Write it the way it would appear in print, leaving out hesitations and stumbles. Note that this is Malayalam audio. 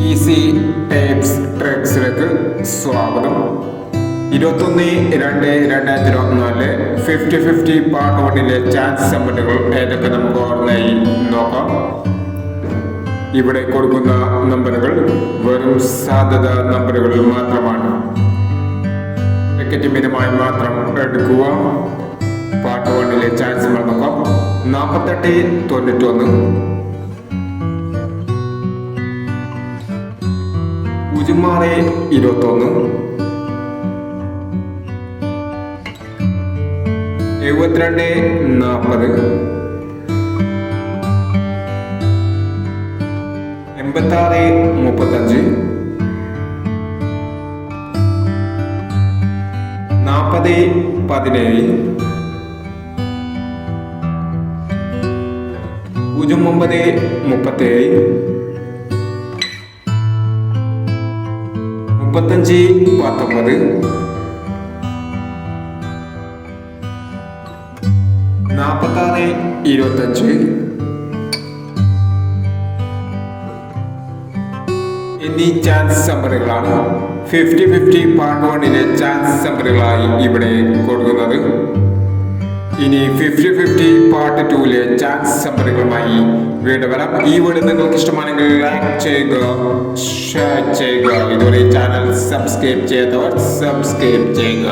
ഈസി ടൈപ്സ് ട്രിക്സിലേക്ക് സ്വാഗതം. 21/2/2024 50-50 പാർട്ട് 1-ലെ ചാൻസ് സമ്മറ്റുകൾ ഏതൊക്കെ നമുക്ക് ഓർമ്മയായി നോക്കാം. ഇവിടെ കൊടുക്കുന്ന നമ്പറുകൾ വെറും സാധ്യത നമ്പറുകൾ മാത്രമാണ്. ടിക്കറ്റ് മിതമായി മാത്രം എടുക്കുക. പാർട്ട് 1-ലെ ചാൻസ് നോക്കാം. 48-91, 06-21, 72-40, 86-35, 40-17, 09-37, 35-19, 46-25 എന്നീ ചാൻസ് നമ്പറുകളാണ് 50-50 പാർട്ട് 1-ലെ ചാൻസ് നമ്പറുകളായി ഇവിടെ കൊടുക്കുന്നത്. ഇനി 50-50 പാർട്ട് 2-ലെ ചാൻസ് നമ്പറുകളുമായി വീണ്ടും വരാം. ഈ വീഡിയോ നിങ്ങൾക്ക് ഇഷ്ടമാണെങ്കിൽ ലൈക്ക് ചെയ്യുക, ഷെയർ ചെയ്യുക. ഇതുവരെ ചാനൽ സബ്സ്ക്രൈബ് ചെയ്യാത്തവർ സബ്സ്ക്രൈബ് ചെയ്യുക.